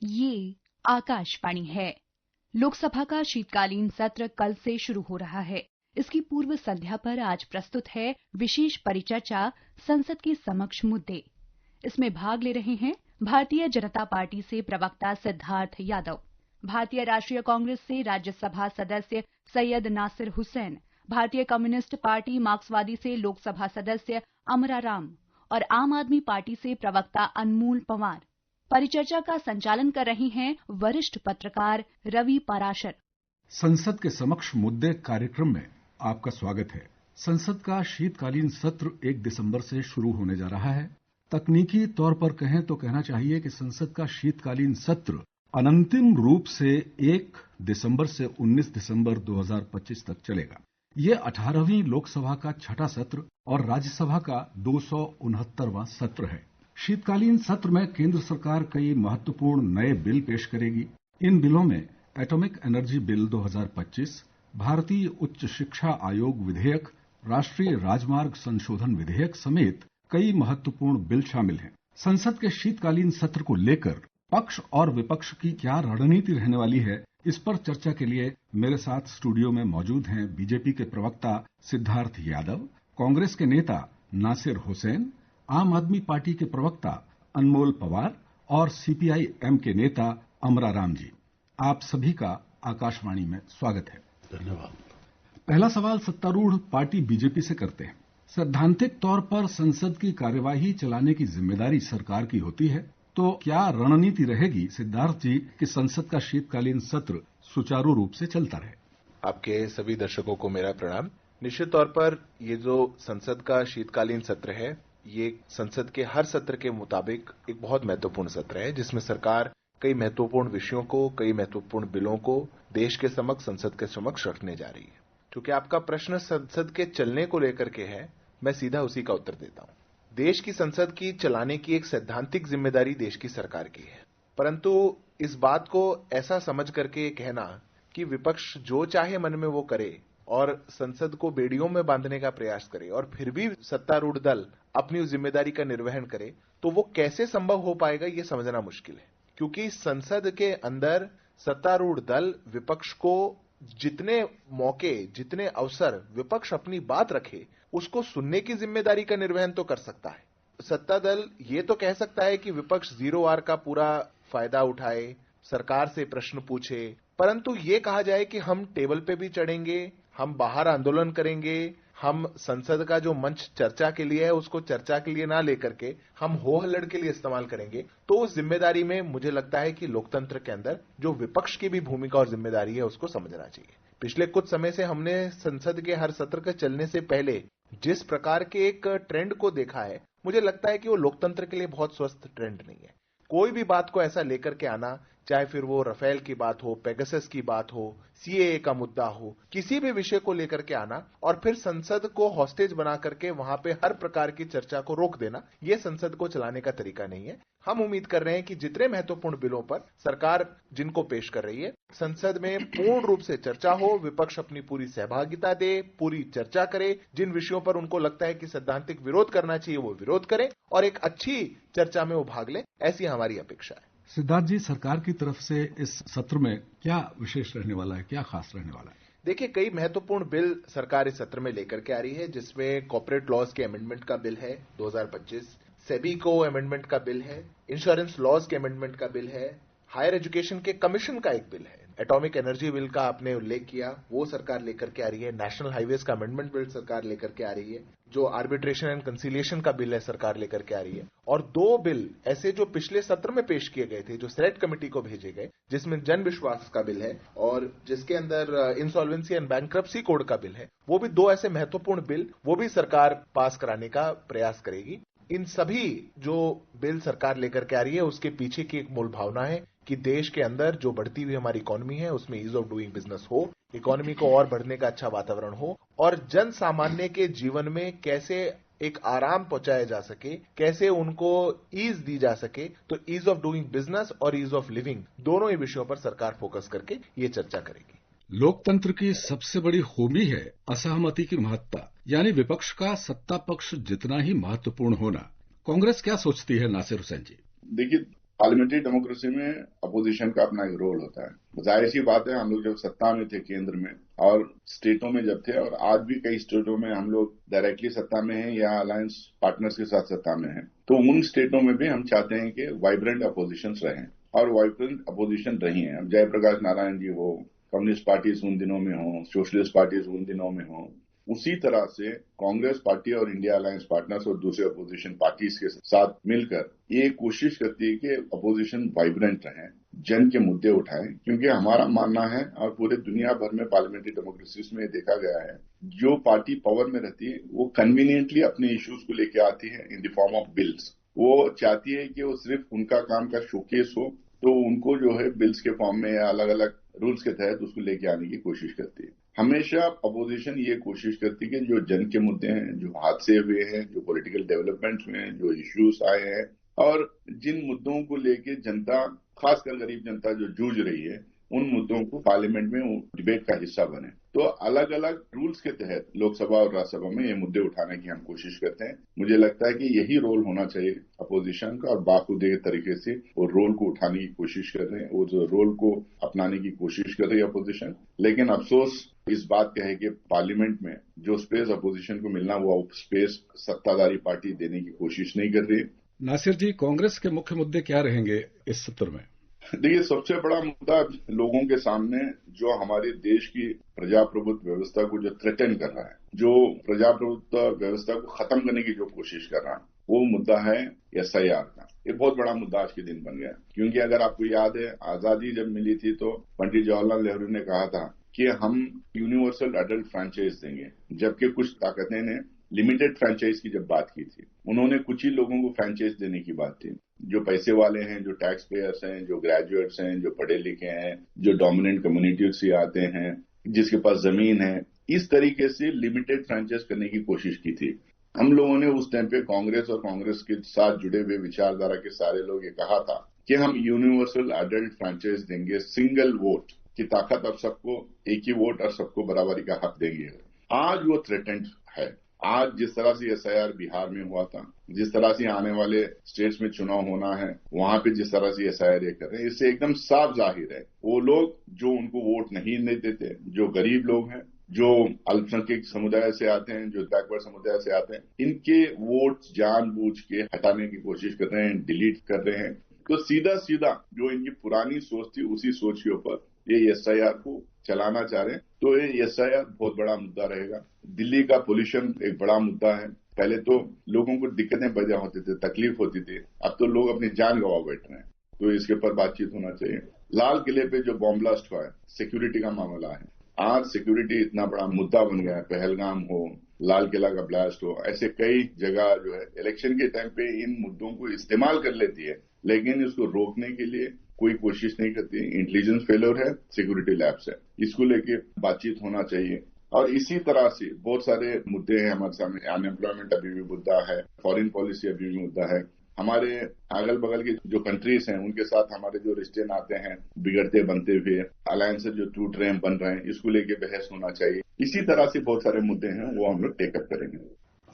ये आकाशवाणी है। लोकसभा का शीतकालीन सत्र कल से शुरू हो रहा है। इसकी पूर्व संध्या पर आज प्रस्तुत है विशेष परिचर्चा संसद के समक्ष मुद्दे। इसमें भाग ले रहे हैं भारतीय जनता पार्टी से प्रवक्ता सिद्धार्थ यादव, भारतीय राष्ट्रीय कांग्रेस से राज्यसभा सदस्य सैयद नासिर हुसैन, भारतीय कम्युनिस्ट पार्टी मार्क्सवादी से लोकसभा सदस्य अमरा राम और आम आदमी पार्टी से प्रवक्ता अनमोल पंवार। परिचर्चा का संचालन कर रही हैं वरिष्ठ पत्रकार रवि पराशर। संसद के समक्ष मुद्दे कार्यक्रम में आपका स्वागत है। संसद का शीतकालीन सत्र 1 दिसंबर से शुरू होने जा रहा है। तकनीकी तौर पर कहें तो कहना चाहिए कि संसद का शीतकालीन सत्र अनंतिम रूप से 1 दिसंबर से 19 दिसंबर 2025 तक चलेगा। ये 18वीं लोकसभा का छठा सत्र और राज्यसभा का 269वां सत्र है। शीतकालीन सत्र में केंद्र सरकार कई महत्वपूर्ण नए बिल पेश करेगी। इन बिलों में एटॉमिक एनर्जी बिल 2025, भारतीय उच्च शिक्षा आयोग विधेयक, राष्ट्रीय राजमार्ग संशोधन विधेयक समेत कई महत्वपूर्ण बिल शामिल हैं। संसद के शीतकालीन सत्र को लेकर पक्ष और विपक्ष की क्या रणनीति रहने वाली है, इस पर चर्चा के लिए मेरे साथ स्टूडियो में मौजूद हैं बीजेपी के प्रवक्ता सिद्धार्थ यादव, कांग्रेस के नेता नासिर हुसैन, आम आदमी पार्टी के प्रवक्ता अनमोल पंवार और सीपीआई-एम के नेता अमरा राम जी। आप सभी का आकाशवाणी में स्वागत है। धन्यवाद। पहला सवाल सत्तारूढ़ पार्टी बीजेपी से करते हैं। सैद्धांतिक तौर पर संसद की कार्यवाही चलाने की जिम्मेदारी सरकार की होती है, तो क्या रणनीति रहेगी सिद्धार्थ जी कि संसद का शीतकालीन सत्र सुचारू रूप से चलता रहे? आपके सभी दर्शकों को मेरा प्रणाम। निश्चित तौर पर ये जो संसद का शीतकालीन सत्र है, ये संसद के हर सत्र के मुताबिक एक बहुत महत्वपूर्ण सत्र है, जिसमें सरकार कई महत्वपूर्ण विषयों को, कई महत्वपूर्ण बिलों को देश के समक्ष, संसद के समक्ष रखने जा रही है। क्योंकि आपका प्रश्न संसद के चलने को लेकर के है, मैं सीधा उसी का उत्तर देता हूं। देश की संसद की चलाने की एक सैद्धांतिक जिम्मेदारी देश की सरकार की है, परंतु इस बात को ऐसा समझ करके कहना कि विपक्ष जो चाहे मन में वो करे और संसद को बेड़ियों में बांधने का प्रयास करे और फिर भी सत्तारूढ़ दल अपनी उस जिम्मेदारी का निर्वहन करे, तो वो कैसे संभव हो पाएगा, ये समझना मुश्किल है। क्योंकि संसद के अंदर सत्तारूढ़ दल विपक्ष को जितने मौके, जितने अवसर विपक्ष अपनी बात रखे, उसको सुनने की जिम्मेदारी का निर्वहन तो कर सकता है। सत्ता दल ये तो कह सकता है कि विपक्ष 0 आवर का पूरा फायदा उठाए, सरकार से प्रश्न पूछे, परंतु ये कहा जाए कि हम टेबल पे भी चढ़ेंगे, हम बाहर आंदोलन करेंगे, हम संसद का जो मंच चर्चा के लिए है उसको चर्चा के लिए ना लेकर के हम हो हल्लड़ के लिए इस्तेमाल करेंगे, तो उस जिम्मेदारी में मुझे लगता है कि लोकतंत्र के अंदर जो विपक्ष की भी भूमिका और जिम्मेदारी है उसको समझना चाहिए। पिछले कुछ समय से हमने संसद के हर सत्र के चलने से पहले जिस प्रकार के एक ट्रेंड को देखा है, मुझे लगता है कि वो लोकतंत्र के लिए बहुत स्वस्थ ट्रेंड नहीं है। कोई भी बात को ऐसा लेकर के आना, चाहे फिर वो राफेल की बात हो, पेगासस की बात हो, सीएए का मुद्दा हो, किसी भी विषय को लेकर के आना और फिर संसद को हॉस्टेज बना करके वहां पे हर प्रकार की चर्चा को रोक देना, ये संसद को चलाने का तरीका नहीं है। हम उम्मीद कर रहे हैं कि जितने महत्वपूर्ण बिलों पर सरकार जिनको पेश कर रही है, संसद में पूर्ण रूप से चर्चा हो, विपक्ष अपनी पूरी सहभागिता दे, पूरी चर्चा करे, जिन विषयों पर उनको लगता है कि सैद्धांतिक विरोध करना चाहिए वो विरोध करें और एक अच्छी चर्चा में वो भाग लें, ऐसी हमारी अपेक्षा है। सिद्धार्थ जी, सरकार की तरफ से इस सत्र में क्या विशेष रहने वाला है, क्या खास रहने वाला है? देखिए, कई महत्वपूर्ण बिल सरकार इस सत्र में लेकर के आ रही है, जिसमें कॉर्पोरेट लॉज के अमेंडमेंट का बिल है 2025, सेबी को अमेंडमेंट का बिल है, इंश्योरेंस लॉज के अमेंडमेंट का बिल है, हायर एजुकेशन के कमीशन का एक बिल है, एटॉमिक एनर्जी बिल का आपने उल्लेख किया, वो सरकार लेकर के आ रही है, नेशनल हाईवेज का अमेंडमेंट बिल सरकार लेकर के आ रही है, जो आर्बिट्रेशन एंड कंसिलिएशन का बिल है सरकार लेकर के आ रही है, और 2 बिल ऐसे जो पिछले सत्र में पेश किए गए थे, जो सेलेक्ट कमेटी को भेजे गए, जिसमें जन विश्वास का बिल है और जिसके अंदर इंसॉल्वेंसी एंड बैंक्रप्सी कोड का बिल है, वो भी 2 ऐसे महत्वपूर्ण बिल वो भी सरकार पास कराने का प्रयास करेगी। इन सभी जो बिल सरकार लेकर के आ रही है, उसके पीछे की एक मूल भावना है कि देश के अंदर जो बढ़ती हुई हमारी इकोनॉमी है उसमें ईज ऑफ डूइंग बिजनेस हो, इकोनॉमी को और बढ़ने का अच्छा वातावरण हो और जन सामान्य के जीवन में कैसे एक आराम पहुंचाया जा सके, कैसे उनको ईज दी जा सके, तो ईज ऑफ डूइंग बिजनेस और ईज ऑफ लिविंग दोनों ही विषयों पर सरकार फोकस करके ये चर्चा करेगी। लोकतंत्र की सबसे बड़ी खूबी है असहमति की महत्ता, यानी विपक्ष का सत्ता पक्ष जितना ही महत्वपूर्ण होना। कांग्रेस क्या सोचती है, नासिर हुसैन जी? देखिए, पार्लियामेंट्री डेमोक्रेसी में अपोजिशन का अपना एक रोल होता है। जाहिर सी बात है, हम लोग जब सत्ता में थे केंद्र में और स्टेटों में जब थे, और आज भी कई स्टेटों में हम लोग डायरेक्टली सत्ता में हैं या अलायंस पार्टनर्स के साथ सत्ता में हैं, तो उन स्टेटों में भी हम चाहते हैं कि वाइब्रेंट अपोजिशन रहें, और वाइब्रेंट अपोजिशन रही है। अब जयप्रकाश नारायण जी हो, कम्युनिस्ट पार्टीज उन दिनों में हो, सोशलिस्ट पार्टीज उन दिनों में हो, उसी तरह से कांग्रेस पार्टी और इंडिया अलायंस पार्टनर्स और दूसरे अपोजिशन पार्टीज के साथ मिलकर ये कोशिश करती है कि अपोजिशन वाइब्रेंट रहे, जन के मुद्दे उठाएं, क्योंकि हमारा मानना है और पूरे दुनिया भर में पार्लियामेंट्री डेमोक्रेसीज में देखा गया है, जो पार्टी पावर में रहती है वो कन्वीनियंटली अपने इश्यूज को लेकर आती है in the form of bills. वो चाहती है कि वो सिर्फ उनका काम का शोकेस हो, तो उनको जो है बिल्स के फॉर्म में या अलग अलग रूल्स के तहत उसको लेके आने की कोशिश करती है। हमेशा अपोजिशन ये कोशिश करती है कि जो जन के मुद्दे हैं, जो हादसे हुए हैं, जो पॉलिटिकल डेवलपमेंट्स हुए हैं, जो इश्यूज आए हैं, और जिन मुद्दों को लेके जनता, खासकर गरीब जनता जो जूझ रही है, उन मुद्दों को पार्लियामेंट में डिबेट का हिस्सा बने। तो अलग अलग रूल्स के तहत लोकसभा और राज्यसभा में ये मुद्दे उठाने की हम कोशिश करते हैं। मुझे लगता है कि यही रोल होना चाहिए अपोजिशन का, और बाखुदे तरीके से वो रोल को उठाने की कोशिश कर रहे हैं, वो जो रोल को अपनाने की कोशिश कर रही है अपोजिशन। लेकिन अफसोस इस बात का है कि पार्लियामेंट में जो स्पेस अपोजिशन को मिलना, वो स्पेस सत्ताधारी पार्टी देने की कोशिश नहीं कर रही है। नासिर जी, कांग्रेस के मुख्य मुद्दे क्या रहेंगे इस सत्र में? देखिए, सबसे बड़ा मुद्दा लोगों के सामने जो हमारे देश की प्रजाप्रभुत्व व्यवस्था को जो थ्रेटन कर रहा है, जो प्रजाप्रभुत्व व्यवस्था को खत्म करने की जो कोशिश कर रहा है, वो मुद्दा है SIR का। ये बहुत बड़ा मुद्दा आज के दिन बन गया, क्योंकि अगर आपको याद है, आजादी जब मिली थी तो पंडित जवाहरलाल नेहरू ने कहा था कि हम यूनिवर्सल एडल्ट फ्रेंचाइज देंगे, जबकि कुछ ताकतें ने लिमिटेड फ्रेंचाइज की जब बात की थी, उन्होंने कुछ ही लोगों को फ्रेंचाइज देने की बात थी, जो पैसे वाले हैं, जो टैक्स पेयर्स हैं, जो ग्रेजुएट्स हैं, जो पढ़े लिखे हैं, जो डोमिनेंट कम्युनिटी से आते हैं, जिसके पास जमीन है। इस तरीके से लिमिटेड फ्रेंचाइज करने की कोशिश की थी। हम लोगों ने उस टाइम पे कांग्रेस और कांग्रेस के साथ जुड़े हुए विचारधारा के सारे लोग ये कहा था कि हम यूनिवर्सल एडल्ट फ्रेंचाइज देंगे, सिंगल वोट की ताकत, अब सबको एक ही वोट और सबको बराबरी का हक देंगे। आज वो थ्रेटेंड है। आज जिस तरह से SIR बिहार में हुआ था, जिस तरह से आने वाले स्टेट्स में चुनाव होना है, वहां पे जिस तरह से SIR ये कर रहे हैं, इससे एकदम साफ जाहिर है वो लोग जो उनको वोट नहीं देते, जो गरीब लोग हैं, जो अल्पसंख्यक समुदाय से आते हैं, जो बैकवर्ड समुदाय से आते हैं, इनके वोट जानबूझ के हटाने की कोशिश कर रहे हैं, डिलीट कर रहे हैं। तो सीधा सीधा जो इनकी पुरानी सोच थी, उसी सोच के ऊपर ये SIR को चलाना चाह रहे हैं। तो ये SIR बहुत बड़ा मुद्दा रहेगा। दिल्ली का पोल्यूशन एक बड़ा मुद्दा है। पहले तो लोगों को दिक्कतें पैदा होती थी, तकलीफ होती थी, अब तो लोग अपनी जान गंवा बैठ रहे हैं। तो इसके ऊपर बातचीत होना चाहिए। लाल किले पे जो बॉम्ब ब्लास्ट हुआ है, सिक्योरिटी का मामला है। आज सिक्योरिटी इतना बड़ा मुद्दा बन गया है, पहलगाम हो, लाल किला का ब्लास्ट हो, ऐसे कई जगह जो है इलेक्शन के टाइम पे इन मुद्दों को इस्तेमाल कर लेती है, लेकिन इसको रोकने के लिए कोई कोशिश नहीं करती। इंटेलिजेंस फेलियर है, सिक्योरिटी लैब्स है, इसको लेके बातचीत होना चाहिए। और इसी तरह से बहुत सारे मुद्दे हैं हमारे सामने। अनएम्प्लॉयमेंट अभी भी मुद्दा है, फॉरेन पॉलिसी अभी भी मुद्दा है। हमारे अगल बगल की जो कंट्रीज हैं, उनके साथ हमारे जो रिश्ते नाते हैं बिगड़ते बनते हुए, अलायंसेज जो टूट रहे हैं, बन रहे हैं, इसको लेके बहस होना चाहिए। इसी तरह से बहुत सारे मुद्दे हैं, वो हम लोग टेकअप करेंगे।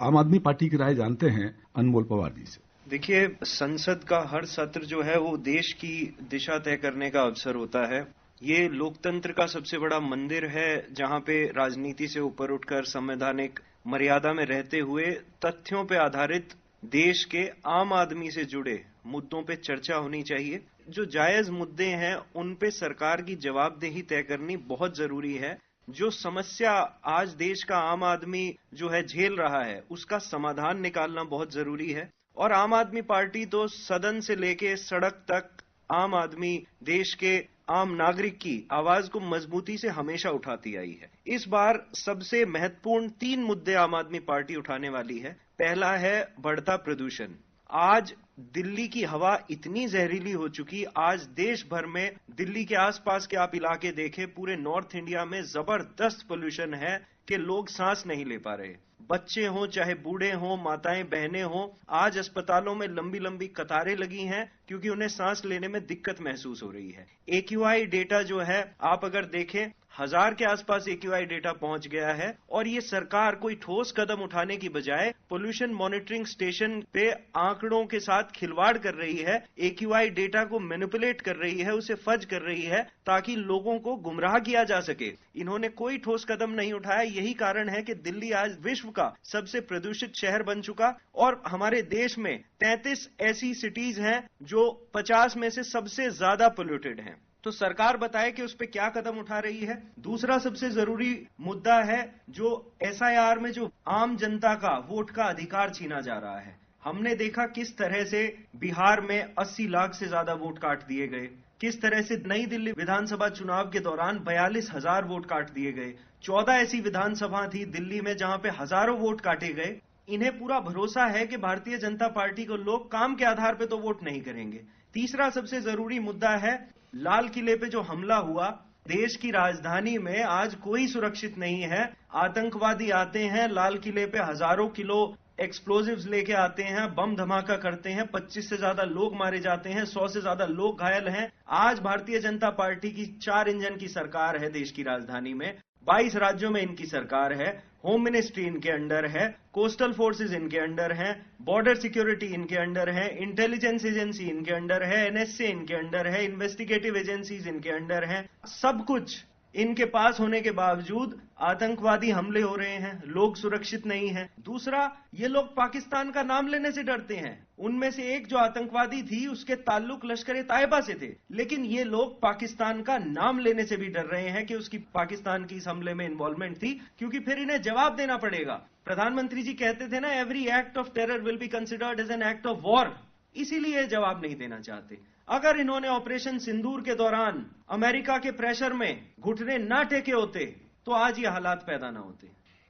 आम आदमी पार्टी की राय जानते हैं अनमोल पवार जी से। देखिए, संसद का हर सत्र जो है वो देश की दिशा तय करने का अवसर होता है। ये लोकतंत्र का सबसे बड़ा मंदिर है, जहां पे राजनीति से ऊपर उठकर संवैधानिक मर्यादा में रहते हुए तथ्यों पे आधारित देश के आम आदमी से जुड़े मुद्दों पे चर्चा होनी चाहिए। जो जायज मुद्दे हैं उन पे सरकार की जवाबदेही तय करनी बहुत जरूरी है। जो समस्या आज देश का आम आदमी जो है झेल रहा है, उसका समाधान निकालना बहुत जरूरी है। और आम आदमी पार्टी तो सदन से लेके सड़क तक आम आदमी, देश के आम नागरिक की आवाज को मजबूती से हमेशा उठाती आई है। इस बार सबसे महत्वपूर्ण 3 मुद्दे आम आदमी पार्टी उठाने वाली है। पहला है बढ़ता प्रदूषण। आज दिल्ली की हवा इतनी जहरीली हो चुकी, आज देश भर में दिल्ली के आसपास के आप इलाके देखें, पूरे नॉर्थ इंडिया में जबरदस्त पोल्यूशन है कि लोग सांस नहीं ले पा रहे। बच्चे हों चाहे बूढ़े हों, माताएं बहनें हों, आज अस्पतालों में लंबी लंबी कतारें लगी हैं क्योंकि उन्हें सांस लेने में दिक्कत महसूस हो रही है। AQI डेटा जो है, आप अगर देखें, 1000 के आसपास AQI डेटा पहुंच गया है और ये सरकार कोई ठोस कदम उठाने की बजाय पोल्यूशन मॉनिटरिंग स्टेशन पे आंकड़ों के साथ खिलवाड़ कर रही है, AQI डेटा को मैनिपुलेट कर रही है, उसे फज कर रही है ताकि लोगों को गुमराह किया जा सके। इन्होंने कोई ठोस कदम नहीं उठाया। यही कारण है कि दिल्ली आज विश्व का सबसे प्रदूषित शहर बन चुका और हमारे देश में 33 ऐसी सिटीज हैं जो 50 में से सबसे ज्यादा पोल्यूटेड हैं। तो सरकार बताए कि उस पर क्या कदम उठा रही है। दूसरा सबसे जरूरी मुद्दा है जो SIR में जो आम जनता का वोट का अधिकार छीना जा रहा है। हमने देखा किस तरह से बिहार में 80 लाख से ज्यादा वोट काट दिए गए, किस तरह से नई दिल्ली विधानसभा चुनाव के दौरान 42,000 वोट काट दिए गए। 14 ऐसी विधानसभा थी दिल्ली में जहां पे हजारों वोट काटे गए। इन्हें पूरा भरोसा है कि भारतीय जनता पार्टी को लोग काम के आधार पर तो वोट नहीं करेंगे। तीसरा सबसे जरूरी मुद्दा है लाल किले पे जो हमला हुआ। देश की राजधानी में आज कोई सुरक्षित नहीं है। आतंकवादी आते हैं, लाल किले पे हजारों किलो एक्सप्लोजिव्स लेके आते हैं, बम धमाका करते हैं, 25 से ज्यादा लोग मारे जाते हैं, 100 से ज्यादा लोग घायल हैं। आज भारतीय जनता पार्टी की 4 इंजन की सरकार है देश की राजधानी में। 22 राज्यों में इनकी सरकार है, होम मिनिस्ट्री इनके अंडर है, कोस्टल फोर्सेस इनके अंडर है, बॉर्डर सिक्योरिटी इनके अंडर है, इंटेलिजेंस एजेंसी इनके अंडर है, NSA इनके अंडर है, इन्वेस्टिगेटिव एजेंसीज इनके अंडर है। सब कुछ इनके पास होने के बावजूद आतंकवादी हमले हो रहे हैं, लोग सुरक्षित नहीं हैं। दूसरा, ये लोग पाकिस्तान का नाम लेने से डरते हैं। उनमें से एक जो आतंकवादी थी उसके ताल्लुक लश्कर-ए-तैयबा से थे, लेकिन ये लोग पाकिस्तान का नाम लेने से भी डर रहे हैं कि उसकी पाकिस्तान की इस हमले में इन्वॉल्वमेंट थी, क्योंकि फिर इन्हें जवाब देना पड़ेगा। प्रधानमंत्री जी कहते थे ना, every act of terror will be considered as an act of war, इसीलिए जवाब नहीं देना चाहते। अगर इन्होंने ऑपरेशन सिंदूर के दौरान अमेरिका के प्रेशर में घुटने ना टेके होते तो आज ये हालात पैदा ना होते।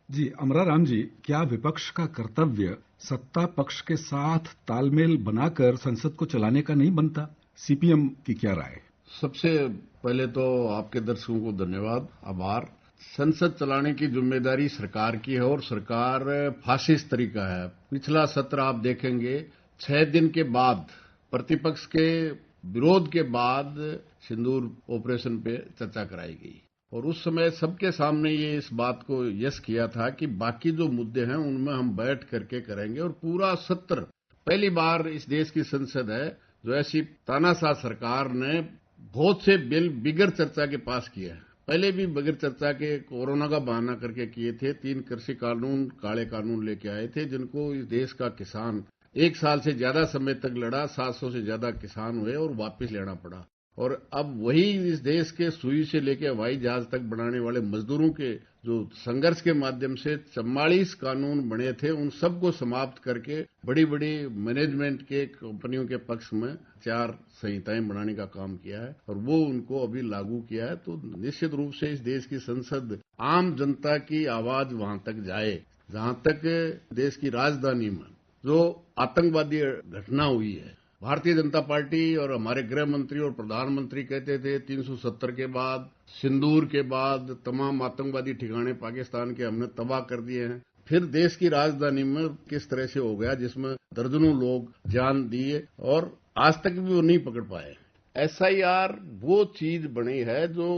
जी, अमराराम जी, क्या विपक्ष का कर्तव्य सत्ता पक्ष के साथ तालमेल बनाकर संसद को चलाने का नहीं बनता? CPM की क्या राय? सबसे पहले तो आपके दर्शकों को धन्यवाद, आभार। संसद चलाने की जिम्मेदारी सरकार की है और सरकार फासिस्ट तरीका है। पिछला सत्र आप देखेंगे, 6 दिन के बाद प्रतिपक्ष के विरोध के बाद सिंदूर ऑपरेशन पे चर्चा कराई गई और उस समय सबके सामने ये इस बात को यस किया था कि बाकी जो मुद्दे हैं उनमें हम बैठ करके करेंगे। और पूरा सत्र, पहली बार इस देश की संसद है जो ऐसी तानाशाह सरकार ने बहुत से बिल बिगर चर्चा के पास किए हैं। पहले भी बगैर चर्चा के कोरोना का बहाना करके किए थे। 3 कृषि कानून, काले कानून लेके आए थे जिनको इस देश का किसान 1 साल से ज्यादा समय तक लड़ा, 700 से ज्यादा किसान हुए और वापस लेना पड़ा। और अब वही इस देश के सुई से लेकर हवाई जहाज तक बनाने वाले मजदूरों के जो संघर्ष के माध्यम से 44 कानून बने थे, उन सबको समाप्त करके बड़ी बड़ी मैनेजमेंट के कंपनियों के पक्ष में 4 संहिताएं बनाने का काम किया है और वो उनको अभी लागू किया है। तो निश्चित रूप से इस देश की संसद आम जनता की आवाज वहां तक जाए। जहां तक देश की राजधानी में जो आतंकवादी घटना हुई है, भारतीय जनता पार्टी और हमारे गृह मंत्री और प्रधानमंत्री कहते थे 370 के बाद, सिंदूर के बाद तमाम आतंकवादी ठिकाने पाकिस्तान के हमने तबाह कर दिए हैं। फिर देश की राजधानी में किस तरह से हो गया जिसमें दर्जनों लोग जान दिए और आज तक भी वो नहीं पकड़ पाए। SIR वो चीज बनी है जो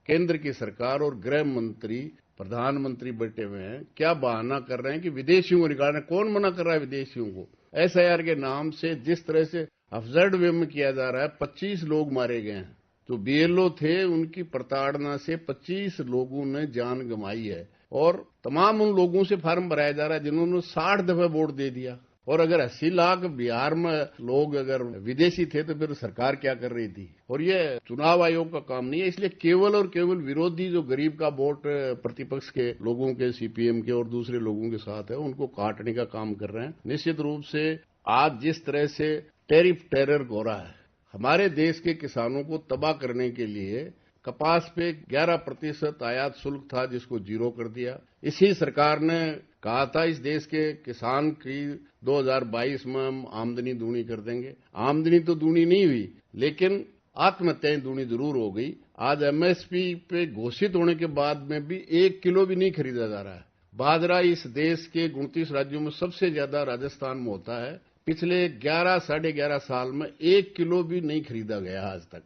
केंद्र की सरकार और गृह मंत्री, प्रधानमंत्री बैठे हुए हैं, क्या बहाना कर रहे हैं कि विदेशियों को निकालना। कौन मना कर रहा है विदेशियों को? SIR के नाम से जिस तरह से अफजर्ड वे में किया जा रहा है, 25 लोग मारे गए हैं। जो BLO थे उनकी प्रताड़ना से 25 लोगों ने जान गंवाई है और तमाम उन लोगों से फार्म भराया जा रहा है जिन्होंने 60 दफे वोट दे दिया। और अगर 80 लाख बिहार में लोग अगर विदेशी थे तो फिर सरकार क्या कर रही थी? और ये चुनाव आयोग का काम नहीं है। इसलिए केवल और केवल विरोधी जो गरीब का वोट प्रतिपक्ष के लोगों के, CPM के और दूसरे लोगों के साथ है, उनको काटने का काम कर रहे हैं। निश्चित रूप से आज जिस तरह से टैरिफ टेरर हो रहा है, हमारे देश के किसानों को तबाह करने के लिए कपास पे 11% आयात शुल्क था जिसको 0 कर दिया। इसी सरकार ने कहा था इस देश के किसान की 2022 में हम आमदनी दूनी कर देंगे। आमदनी तो दूनी नहीं हुई लेकिन आत्महत्याएं दूनी जरूर हो गई। आज MSP पे घोषित होने के बाद में भी 1 किलो भी नहीं खरीदा जा रहा है। बाजरा इस देश के 29 राज्यों में सबसे ज्यादा राजस्थान में होता है। पिछले 11 साढ़े 11 साल में 1 किलो भी नहीं खरीदा गया आज तक।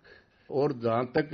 और जहां तक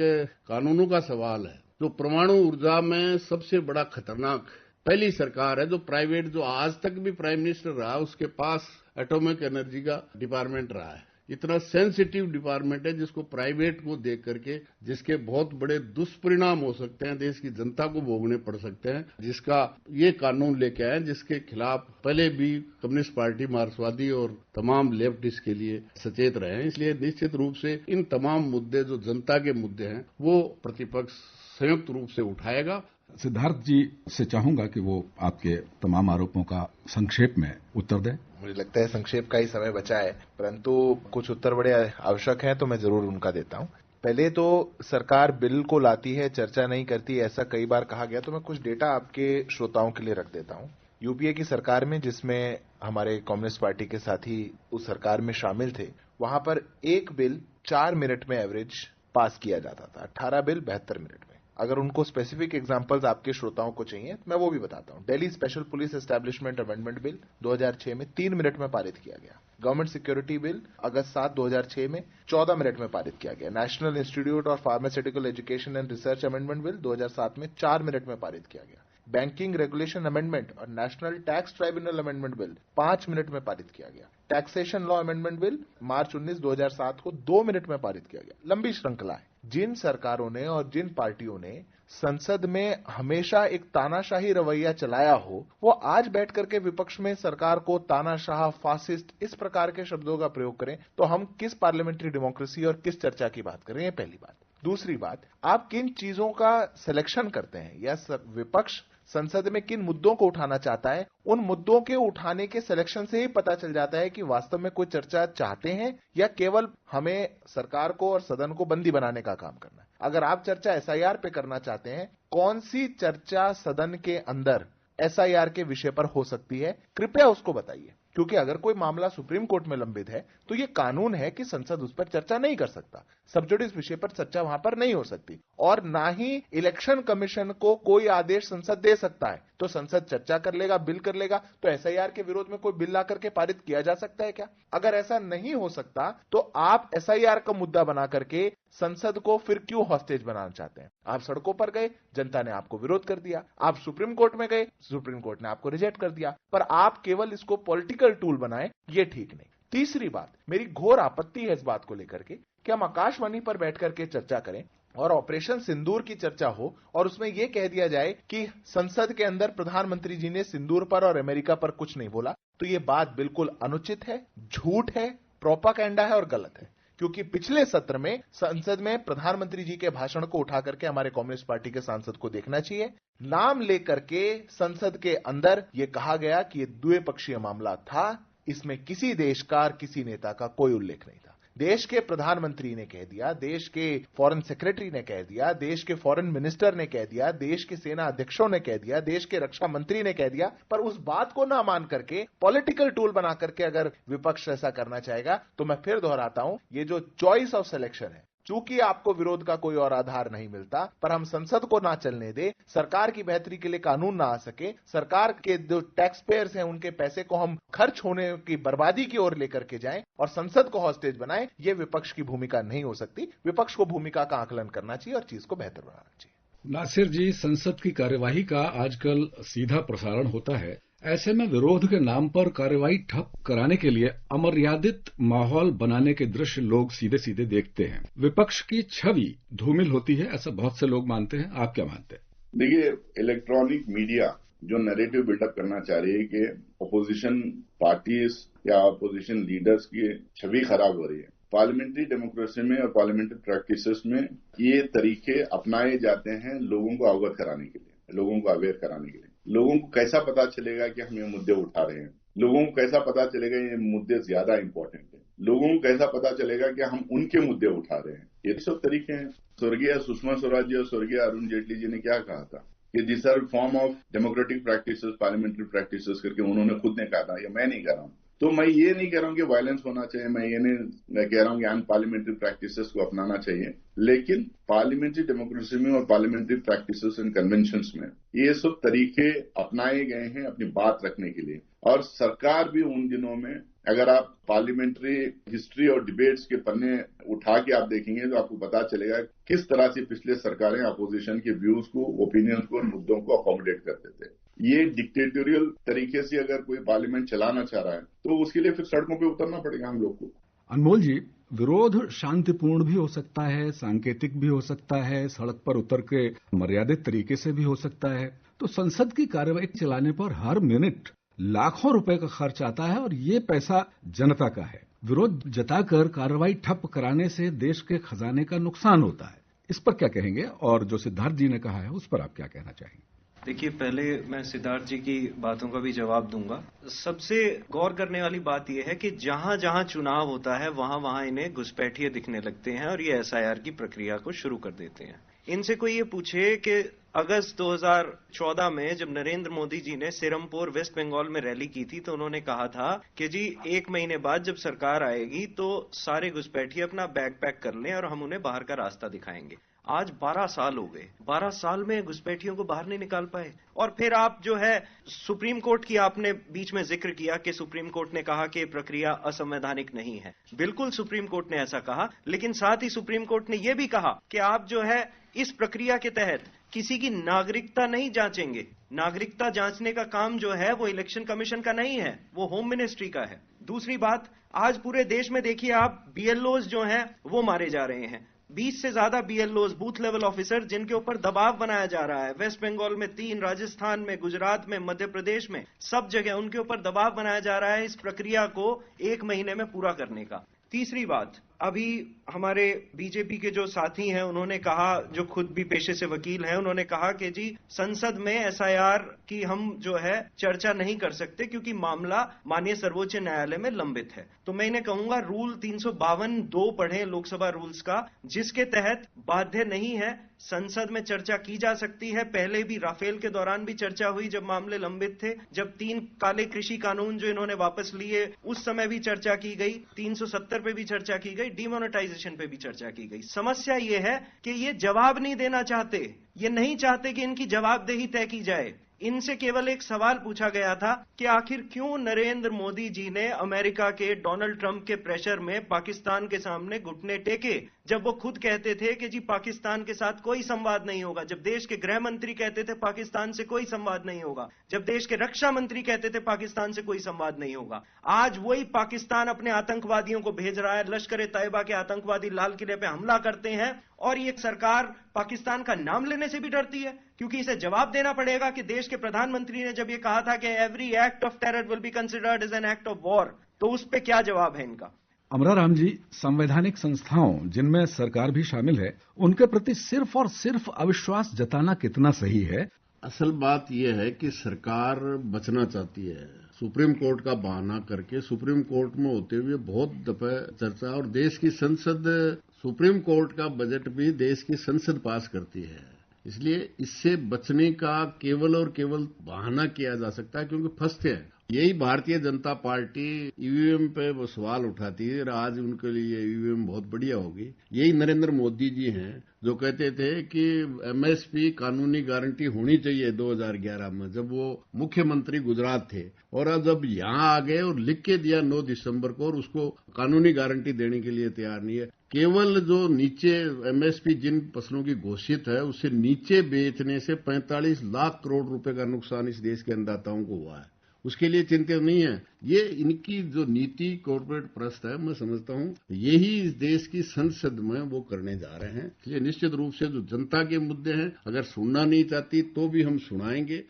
कानूनों का सवाल है, जो परमाणु ऊर्जा में सबसे बड़ा खतरनाक पहली सरकार है जो प्राइवेट, जो आज तक भी प्राइम मिनिस्टर रहा उसके पास एटॉमिक एनर्जी का डिपार्टमेंट रहा है। इतना सेंसिटिव डिपार्टमेंट है जिसको प्राइवेट को देख करके जिसके बहुत बड़े दुष्परिणाम हो सकते हैं, देश की जनता को भोगने पड़ सकते हैं, जिसका ये कानून लेके आए जिसके खिलाफ पहले भी कम्युनिस्ट पार्टी, मार्क्सवादी और तमाम लेफ्टिस्ट के लिए सचेत रहे हैं। इसलिए निश्चित रूप से इन तमाम मुद्दे जो जनता के मुद्दे हैं वो प्रतिपक्ष संयुक्त रूप से उठाएगा। सिद्धार्थ जी से चाहूंगा कि वो आपके तमाम आरोपों का संक्षेप में उत्तर दें। मुझे लगता है संक्षेप का ही समय बचा है, परंतु कुछ उत्तर बड़े आवश्यक हैं तो मैं जरूर उनका देता हूं। पहले तो सरकार बिल को लाती है, चर्चा नहीं करती, ऐसा कई बार कहा गया, तो मैं कुछ डेटा आपके श्रोताओं के लिए रख देता हूं। यूपीए की सरकार में, जिसमें हमारे कम्युनिस्ट पार्टी के साथी उस सरकार में शामिल थे, वहां पर एक बिल 4 मिनट में एवरेज पास किया जाता था, 18 बिल 72 मिनट में। अगर उनको स्पेसिफिक एग्जांपल्स आपके श्रोताओं को चाहिए तो मैं वो भी बताता हूं। Delhi special police establishment amendment bill 2006 में 3 मिनट में पारित किया गया। गवर्नमेंट सिक्योरिटी बिल अगस्त 7, 2006 में 14 मिनट में पारित किया गया। National institute of pharmaceutical education and research amendment bill 2007 में 4 मिनट में पारित किया गया। बैंकिंग रेगुलेशन अमेंडमेंट और national tax tribunal amendment bill 5 minute में पारित किया गया। टैक्सेशन लॉ अमेंडमेंट बिल मार्च 19, 2007 को 2 मिनट में पारित किया गया। लंबी श्रृंखला है। जिन सरकारों ने और जिन पार्टियों ने संसद में हमेशा एक तानाशाही रवैया चलाया हो, वो आज बैठ करके विपक्ष में सरकार को तानाशाह, फासिस्ट, इस प्रकार के शब्दों का प्रयोग करें तो हम किस पार्लियामेंट्री डेमोक्रेसी और किस चर्चा की बात करें? ये पहली बात। दूसरी बात, आप किन चीजों का सिलेक्शन करते हैं या विपक्ष संसद में किन मुद्दों को उठाना चाहता है, उन मुद्दों के उठाने के सिलेक्शन से ही पता चल जाता है कि वास्तव में कोई चर्चा चाहते हैं या केवल हमें सरकार को और सदन को बंदी बनाने का काम करना है। अगर आप चर्चा एसआईआर पे करना चाहते हैं, कौन सी चर्चा सदन के अंदर एसआईआर के विषय पर हो सकती है, कृपया उसको बताइए। क्योंकि अगर कोई मामला सुप्रीम कोर्ट में लंबित है तो यह कानून है कि संसद उस पर चर्चा नहीं कर सकता, सबजुडिस विषय पर चर्चा वहां पर नहीं हो सकती, और ना ही इलेक्शन कमीशन को कोई आदेश संसद दे सकता है। तो संसद चर्चा कर लेगा, बिल कर लेगा, तो एसआईआर के विरोध में कोई बिल ला करके पारित किया जा सकता है क्या? अगर ऐसा नहीं हो सकता तो आप एसआईआर का मुद्दा बना करके संसद को फिर क्यों हॉस्टेज बनाना चाहते हैं? आप सड़कों पर गए, जनता ने आपको विरोध कर दिया। आप सुप्रीम कोर्ट में गए, सुप्रीम कोर्ट ने आपको रिजेक्ट कर दिया, पर आप केवल इसको पॉलिटिकल टूल बनाए, ये ठीक नहीं। तीसरी बात, मेरी घोर आपत्ति है इस बात को लेकर के कि हम आकाशवाणी पर बैठ करके चर्चा करें और ऑपरेशन सिंदूर की चर्चा हो और उसमें यह कह दिया जाए कि संसद के अंदर प्रधानमंत्री जी ने सिंदूर पर और अमेरिका पर कुछ नहीं बोला। तो यह बात बिल्कुल अनुचित है, झूठ है, प्रोपागेंडा है और गलत है। क्योंकि पिछले सत्र में संसद में प्रधानमंत्री जी के भाषण को उठा करके हमारे कम्युनिस्ट पार्टी के सांसद को देखना चाहिए। नाम लेकर के संसद के अंदर यह कहा गया कि यह द्विपक्षीय मामला था, इसमें किसी देश का और किसी नेता का कोई उल्लेख नहीं था। देश के प्रधानमंत्री ने कह दिया, देश के फॉरेन सेक्रेटरी ने कह दिया, देश के फॉरेन मिनिस्टर ने कह दिया, देश के सेना अध्यक्षों ने कह दिया, देश के रक्षा मंत्री ने कह दिया, पर उस बात को ना मान करके पॉलिटिकल टूल बना करके अगर विपक्ष ऐसा करना चाहेगा तो मैं फिर दोहराता हूं, ये जो चॉइस ऑफ सिलेक्शन है, चूंकि आपको विरोध का कोई और आधार नहीं मिलता, पर हम संसद को ना चलने दे, सरकार की बेहतरी के लिए कानून ना आ सके, सरकार के जो टैक्स पेयर्स हैं उनके पैसे को हम खर्च होने की बर्बादी की ओर लेकर के जाएं और संसद को हॉस्टेज बनाएं, ये विपक्ष की भूमिका नहीं हो सकती। विपक्ष को भूमिका का आकलन करना चाहिए और चीज को बेहतर बनाना चाहिए। नासिर जी, संसद की कार्यवाही का आजकल सीधा प्रसारण होता है, ऐसे में विरोध के नाम पर कार्यवाही ठप कराने के लिए अमर्यादित माहौल बनाने के दृश्य लोग सीधे सीधे देखते हैं। विपक्ष की छवि धूमिल होती है, ऐसा बहुत से लोग मानते हैं। आप क्या मानते हैं? देखिए, इलेक्ट्रॉनिक मीडिया जो नैरेटिव बिल्डअप करना चाह रही है कि अपोजिशन पार्टीज या अपोजिशन लीडर्स की छवि खराब हो रही है, पार्लियामेंट्री डेमोक्रेसी में और पार्लियामेंट्री प्रैक्टिसेस में ये तरीके अपनाए जाते हैं लोगों को अवगत कराने के लिए, लोगों को अवेयर कराने के लिए। लोगों को कैसा पता चलेगा कि हम ये मुद्दे उठा रहे हैं? लोगों को कैसा पता चलेगा ये मुद्दे ज्यादा इंपॉर्टेंट है? लोगों को कैसा पता चलेगा कि हम उनके मुद्दे उठा रहे हैं? ये सब तरीके हैं। स्वर्गीय सुषमा स्वराज जी और स्वर्गीय अरुण जेटली जी ने क्या कहा था कि this are form of democratic practices, parliamentary practices करके उन्होंने खुद ने कहा था, ये मैं नहीं कह रहा हूं। तो मैं ये नहीं कह रहा हूं कि वायलेंस होना चाहिए, मैं कह रहा हूं कि अनपार्लियामेंट्री प्रैक्टिसेस को अपनाना चाहिए, लेकिन पार्लियामेंट्री डेमोक्रेसी में और पार्लियामेंट्री प्रैक्टिसेस एंड कन्वेंशंस में ये सब तरीके अपनाए गए हैं अपनी बात रखने के लिए। और सरकार भी उन दिनों में, अगर आप पार्लियामेंट्री हिस्ट्री और डिबेट्स के पन्ने उठा के आप देखेंगे तो आपको पता चलेगा किस तरह से पिछले सरकारें अपोजिशन के व्यूज को, ओपिनियंस को, मुद्दों को अकोमोडेट करते थे। ये डिक्टेटोरियल तरीके से अगर कोई पार्लियामेंट चलाना चाह रहा है तो उसके लिए फिर सड़कों पे उतरना पड़ेगा हम लोग को। अनमोल जी, विरोध शांतिपूर्ण भी हो सकता है, सांकेतिक भी हो सकता है, सड़क पर उतर के मर्यादित तरीके से भी हो सकता है। तो संसद की कार्यवाही चलाने पर हर मिनट लाखों रुपए का खर्च आता है और ये पैसा जनता का है। विरोध जताकर कार्रवाई ठप कराने से देश के खजाने का नुकसान होता है। इस पर क्या कहेंगे? और जो सिद्धार्थ जी ने कहा है उस पर आप क्या कहना चाहेंगे? देखिए, पहले मैं सिद्धार्थ जी की बातों का भी जवाब दूंगा। सबसे गौर करने वाली बात यह है कि जहां जहां चुनाव होता है वहां वहां इन्हें घुसपैठिए दिखने लगते हैं और ये एसआईआर की प्रक्रिया को शुरू कर देते हैं। इनसे कोई ये पूछे कि अगस्त 2014 में जब नरेंद्र मोदी जी ने सिरमपुर वेस्ट बंगाल में रैली की थी तो उन्होंने कहा था कि जी 1 महीने बाद जब सरकार आएगी तो सारे घुसपैठिए अपना बैग पैक कर लें और हम उन्हें बाहर का रास्ता दिखाएंगे। आज 12 साल हो गए, 12 साल में घुसपैठियों को बाहर नहीं निकाल पाए। और फिर आप जो है सुप्रीम कोर्ट की आपने बीच में जिक्र किया कि सुप्रीम कोर्ट ने कहा कि प्रक्रिया असंवैधानिक नहीं है। बिल्कुल सुप्रीम कोर्ट ने ऐसा कहा, लेकिन साथ ही सुप्रीम कोर्ट ने यह भी कहा कि आप जो है इस प्रक्रिया के तहत किसी की नागरिकता नहीं जांचेंगे। नागरिकता जांचने का काम जो है वो इलेक्शन कमीशन का नहीं है, वो होम मिनिस्ट्री का है। दूसरी बात, आज पूरे देश में देखिए आप बीएलओज जो हैं वो मारे जा रहे हैं। 20 से ज्यादा बीएलओज, बूथ लेवल ऑफिसर, जिनके ऊपर दबाव बनाया जा रहा है। वेस्ट बंगाल में 3, राजस्थान में, गुजरात में, मध्य प्रदेश में, सब जगह उनके ऊपर दबाव बनाया जा रहा है इस प्रक्रिया को 1 महीने में पूरा करने का। तीसरी बात, अभी हमारे बीजेपी के जो साथी हैं उन्होंने कहा, जो खुद भी पेशे से वकील हैं, उन्होंने कहा कि जी संसद में एसआईआर की हम जो है चर्चा नहीं कर सकते क्योंकि मामला माननीय सर्वोच्च न्यायालय में लंबित है। तो मैं इन्हें कहूंगा रूल 352(2) पढ़ें लोकसभा रूल्स का, जिसके तहत बाध्य नहीं है, संसद में चर्चा की जा सकती है। पहले भी राफेल के दौरान भी चर्चा हुई जब मामले लंबित थे, जब 3 काले कृषि कानून जो इन्होंने वापस लिए उस समय भी चर्चा की गई, 370 पे भी चर्चा की गई, डिमोनेटाइजेशन पे भी चर्चा की गई। समस्या ये है कि ये जवाब नहीं देना चाहते, ये नहीं चाहते कि इनकी जवाबदेही तय की जाए। इनसे केवल एक सवाल पूछा गया था कि आखिर क्यों नरेंद्र मोदी जी ने अमेरिका के डोनाल्ड ट्रंप के प्रेशर में पाकिस्तान के सामने घुटने टेके, जब वो खुद कहते थे कि जी पाकिस्तान के साथ कोई संवाद नहीं होगा, जब देश के गृह मंत्री कहते थे पाकिस्तान से कोई संवाद नहीं होगा, जब देश के रक्षा मंत्री कहते थे पाकिस्तान से कोई संवाद नहीं होगा। आज वही पाकिस्तान अपने आतंकवादियों को भेज रहा है, लश्कर ए तैयबा के आतंकवादी लाल किले पे हमला करते हैं और ये सरकार पाकिस्तान का नाम लेने से भी डरती है क्योंकि इसे जवाब देना पड़ेगा कि देश के प्रधानमंत्री ने जब ये कहा था कि every act of terror will be considered as an act of war, तो उस पे क्या जवाब है इनका? अमराराम जी, संवैधानिक संस्थाओं जिनमें सरकार भी शामिल है, उनके प्रति सिर्फ और सिर्फ अविश्वास जताना कितना सही है? असल बात यह है कि सरकार बचना चाहती है सुप्रीम कोर्ट का बहाना करके। सुप्रीम कोर्ट में होते हुए बहुत दफा चर्चा, और देश की संसद, सुप्रीम कोर्ट का बजट भी देश की संसद पास करती है, इसलिए इससे बचने का केवल और केवल बहाना किया जा सकता है क्योंकि फंसते हैं। यही भारतीय जनता पार्टी ईवीएम पे वो सवाल उठाती है और आज उनके लिए ईवीएम बहुत बढ़िया होगी। यही नरेंद्र मोदी जी हैं जो कहते थे कि एमएसपी कानूनी गारंटी होनी चाहिए 2011 में, जब वो मुख्यमंत्री गुजरात थे, और अब जब यहां आ गए और लिख के दिया 9 दिसंबर को, और उसको कानूनी गारंटी देने के लिए तैयार नहीं है। केवल जो नीचे एमएसपी जिन फसलों की घोषित है उससे नीचे बेचने से 45 लाख करोड़ रुपए का नुकसान इस देश के अन्नदाताओं को हुआ है, उसके लिए चिंतित नहीं है। ये इनकी जो नीति कॉर्पोरेट प्रस्त है, मैं समझता हूं यही इस देश की संसद में वो करने जा रहे हैं। इसलिए निश्चित रूप से जो जनता के मुद्दे हैं, अगर सुनना नहीं चाहती तो भी हम सुनाएंगे।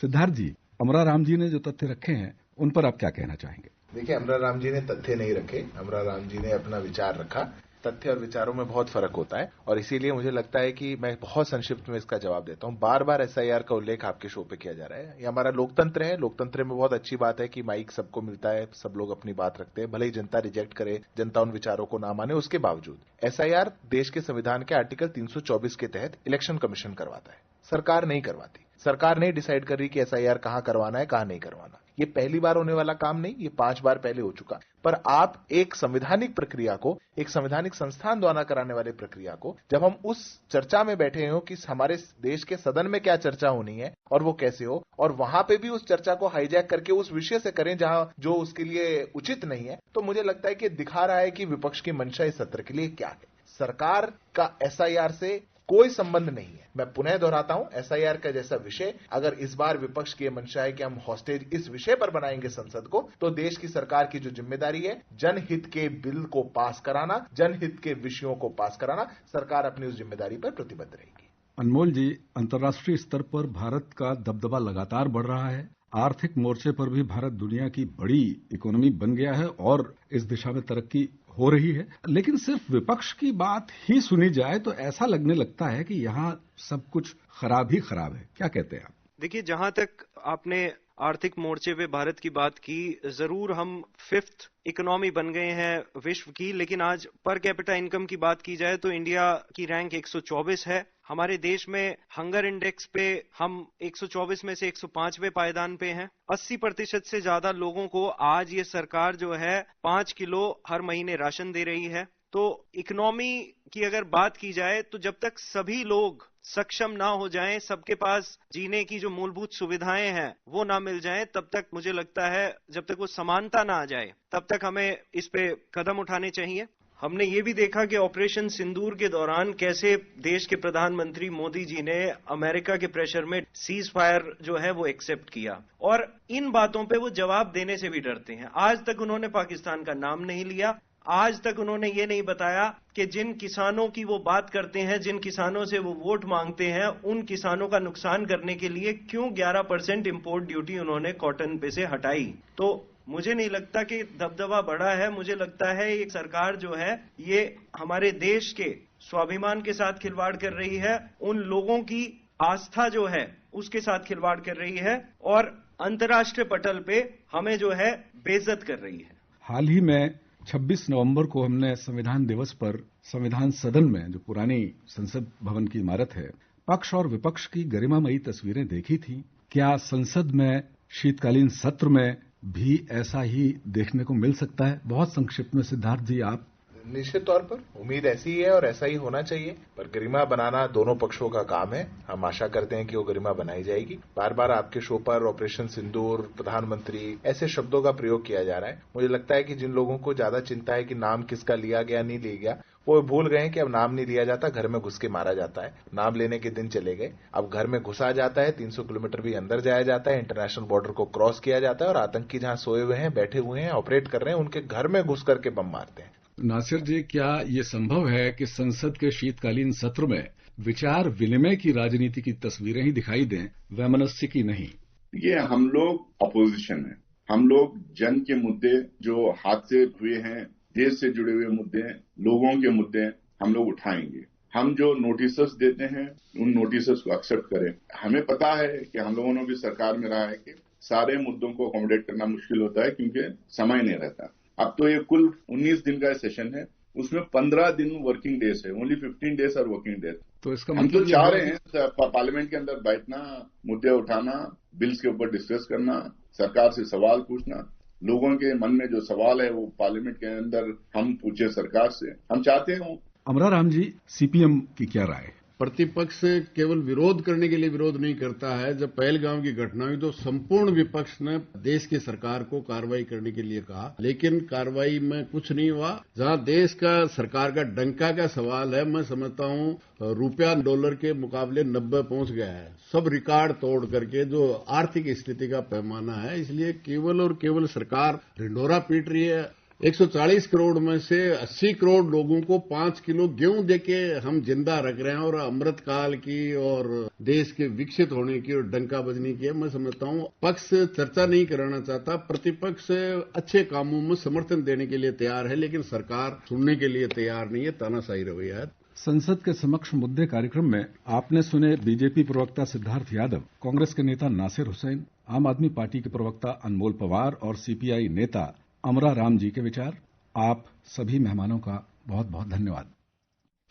सिद्धार्थ जी, अमराराम जी ने जो तथ्य रखे हैं उन पर आप क्या कहना चाहेंगे? देखिए, अमराराम जी ने तथ्य नहीं रखे, अमराराम जी ने अपना विचार रखा। तथ्य और विचारों में बहुत फर्क होता है और इसीलिए मुझे लगता है कि मैं बहुत संक्षिप्त में इसका जवाब देता हूं। बार बार एसआईआर का उल्लेख आपके शो पे किया जा रहा है। ये हमारा लोकतंत्र है। लोकतंत्र में बहुत अच्छी बात है कि माइक सबको मिलता है, सब लोग अपनी बात रखते हैं, भले ही जनता रिजेक्ट करे, जनता उन विचारों को ना माने, उसके बावजूद एसआईआर देश के संविधान के आर्टिकल 324 के तहत इलेक्शन कमीशन करवाता है, सरकार नहीं करवाती। सरकार नहीं डिसाइड कर रही कि एसआईआर कहां करवाना है, कहां नहीं करवाना। ये पहली बार होने वाला काम नहीं, ये 5 बार पहले हो चुका। पर आप एक संवैधानिक प्रक्रिया को, एक संवैधानिक संस्थान द्वारा कराने वाली प्रक्रिया को, जब हम उस चर्चा में बैठे हो कि हमारे देश के सदन में क्या चर्चा होनी है और वो कैसे हो, और वहां पे भी उस चर्चा को हाईजैक करके उस विषय से करें जहां जो उसके लिए उचित नहीं है, तो मुझे लगता है कि दिखा रहा है कि विपक्ष की मंशा इस सत्र के लिए क्या है। सरकार का एसआईआर से कोई संबंध नहीं है। मैं पुनः दोहराता हूं, एसआईआर का जैसा विषय अगर इस बार विपक्ष की मंशा है कि हम हॉस्टेज इस विषय पर बनाएंगे संसद को, तो देश की सरकार की जो जिम्मेदारी है जनहित के बिल को पास कराना, जनहित के विषयों को पास कराना, सरकार अपनी उस जिम्मेदारी पर प्रतिबद्ध रहेगी। अनमोल जी, अंतर्राष्ट्रीय स्तर पर भारत का दबदबा लगातार बढ़ रहा है। आर्थिक मोर्चे पर भी भारत दुनिया की बड़ी इकोनॉमी बन गया है और इस दिशा में तरक्की हो रही है। लेकिन सिर्फ विपक्ष की बात ही सुनी जाए तो ऐसा लगने लगता है कि यहाँ सब कुछ खराब ही खराब है। क्या कहते हैं आप? देखिए, जहां तक आपने आर्थिक मोर्चे पे भारत की बात की, जरूर हम 5th इकोनॉमी बन गए हैं विश्व की, लेकिन आज पर कैपिटा इनकम की बात की जाए तो इंडिया की रैंक 124 है। हमारे देश में हंगर इंडेक्स पे हम 124 में से 105वें पायदान पे हैं। 80% से ज्यादा लोगों को आज ये सरकार जो है 5 किलो हर महीने राशन दे रही है। तो इकोनॉमी की अगर बात की जाए तो जब तक सभी लोग सक्षम ना हो जाएं, सबके पास जीने की जो मूलभूत सुविधाएं हैं वो ना मिल जाएं, तब तक मुझे लगता है जब तक वो समानता ना आ जाए तब तक हमें इस पे कदम उठाने चाहिए। हमने ये भी देखा कि ऑपरेशन सिंदूर के दौरान कैसे देश के प्रधानमंत्री मोदी जी ने अमेरिका के प्रेशर में सीज फायर जो है वो एक्सेप्ट किया, और इन बातों पे वो जवाब देने से भी डरते हैं। आज तक उन्होंने पाकिस्तान का नाम नहीं लिया, आज तक उन्होंने ये नहीं बताया कि जिन किसानों की वो बात करते हैं, जिन किसानों से वो वोट मांगते हैं, उन किसानों का नुकसान करने के लिए क्यों 11% इंपोर्ट ड्यूटी उन्होंने कॉटन पे से हटाई। तो मुझे नहीं लगता कि दबदबा बढ़ा है, मुझे लगता है ये सरकार जो है ये हमारे देश के स्वाभिमान के साथ खिलवाड़ कर रही है, उन लोगों की आस्था जो है उसके साथ खिलवाड़ कर रही है और अंतर्राष्ट्रीय पटल पे हमें जो है बेइज्जत कर रही है। हाल ही में 26 नवंबर को हमने संविधान दिवस पर संविधान सदन में, जो पुरानी संसद भवन की इमारत है, पक्ष और विपक्ष की गरिमामयी तस्वीरें देखी थी। क्या संसद में शीतकालीन सत्र में भी ऐसा ही देखने को मिल सकता है? बहुत संक्षिप्त में सिद्धार्थ जी आप। निश्चित तौर पर उम्मीद ऐसी ही है और ऐसा ही होना चाहिए, पर गरिमा बनाना दोनों पक्षों का काम है। हम आशा करते हैं कि वो गरिमा बनाई जाएगी। बार बार आपके शो पर ऑपरेशन सिंदूर, प्रधानमंत्री, ऐसे शब्दों का प्रयोग किया जा रहा है। मुझे लगता है कि जिन लोगों को ज्यादा चिंता है कि नाम किसका लिया गया नहीं लिया गया, वो भूल गए कि अब नाम नहीं लिया जाता, घर में घुस के मारा जाता है। नाम लेने के दिन चले गए, अब घर में घुसा जाता है, 300 किलोमीटर भी अंदर जाया जाता है, इंटरनेशनल बॉर्डर को क्रॉस किया जाता है और आतंकी जहां सोए हुए हैं, बैठे हुए हैं, ऑपरेट कर रहे हैं, उनके घर में घुस करके बम मारते हैं। नासिर जी, क्या ये संभव है कि संसद के शीतकालीन सत्र में विचार विनिमय की राजनीति की तस्वीरें ही दिखाई दें, वैमनस्य की नहीं? ये हम लोग अपोजिशन है, हम लोग जन के मुद्दे जो हादसे हुए हैं, देश से जुड़े हुए मुद्दे, लोगों के मुद्दे हम लोग उठाएंगे। हम जो नोटिसेस देते हैं उन नोटिसेस को एक्सेप्ट करें। हमें पता है कि हम लोगों ने भी सरकार में रहा है कि सारे मुद्दों को अकोमोडेट करना मुश्किल होता है क्योंकि समय नहीं रहता। अब तो ये कुल 19 दिन का सेशन है, उसमें 15 दिन वर्किंग डेज है, only 15 days are working days. तो इसका हम तो चाह रहे हैं पार्लियामेंट के अंदर बैठना, मुद्दे उठाना, बिल्स के ऊपर डिस्कस करना, सरकार से सवाल पूछना, लोगों के मन में जो सवाल है वो पार्लियामेंट के अंदर हम पूछे सरकार से, हम चाहते हैं। अमरा राम जी, सीपीएम की क्या राय? प्रतिपक्ष केवल विरोध करने के लिए विरोध नहीं करता है। जब पहलगाम की घटना हुई तो संपूर्ण विपक्ष ने देश की सरकार को कार्रवाई करने के लिए कहा, लेकिन कार्रवाई में कुछ नहीं हुआ। जहां देश का सरकार का डंका का सवाल है, मैं समझता हूं रुपया डॉलर के मुकाबले 90 पहुंच गया है, सब रिकॉर्ड तोड़ करके जो आर्थिक स्थिति का पैमाना है। इसलिए केवल और केवल सरकार ढिंढोरा पीट रही है। 140 करोड़ में से 80 करोड़ लोगों को 5 किलो गेहूं देके हम जिंदा रख रहे हैं और अमृत काल की और देश के विकसित होने की और डंका बजने की है। मैं समझता हूं पक्ष चर्चा नहीं कराना चाहता, प्रतिपक्ष अच्छे कामों में समर्थन देने के लिए तैयार है, लेकिन सरकार सुनने के लिए तैयार नहीं है, तानाशाही रवैया है। संसद के समक्ष मुद्दे कार्यक्रम में आपने सुने बीजेपी प्रवक्ता सिद्धार्थ यादव, कांग्रेस के नेता नासिर हुसैन, आम आदमी पार्टी के प्रवक्ता अनमोल पवार और सीपीआई नेता अमरा राम जी के विचार। आप सभी मेहमानों का बहुत बहुत धन्यवाद।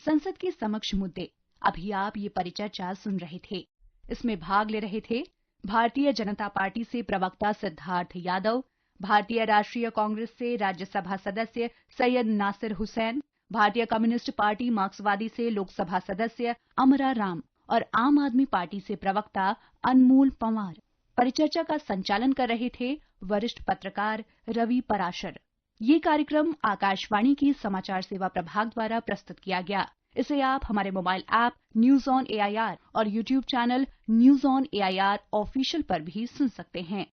संसद के समक्ष मुद्दे, अभी आप ये परिचर्चा सुन रहे थे। इसमें भाग ले रहे थे भारतीय जनता पार्टी से प्रवक्ता सिद्धार्थ यादव, भारतीय राष्ट्रीय कांग्रेस से राज्यसभा सदस्य सैयद नासिर हुसैन, भारतीय कम्युनिस्ट पार्टी मार्क्सवादी से लोकसभा सदस्य अमरा राम और आम आदमी पार्टी से प्रवक्ता अनमोल पंवार। परिचर्चा का संचालन कर रहे थे वरिष्ठ पत्रकार रवि पराशर। ये कार्यक्रम आकाशवाणी की समाचार सेवा प्रभाग द्वारा प्रस्तुत किया गया। इसे आप हमारे mobile app news on AIR और YouTube channel news on AIR official पर भी सुन सकते हैं।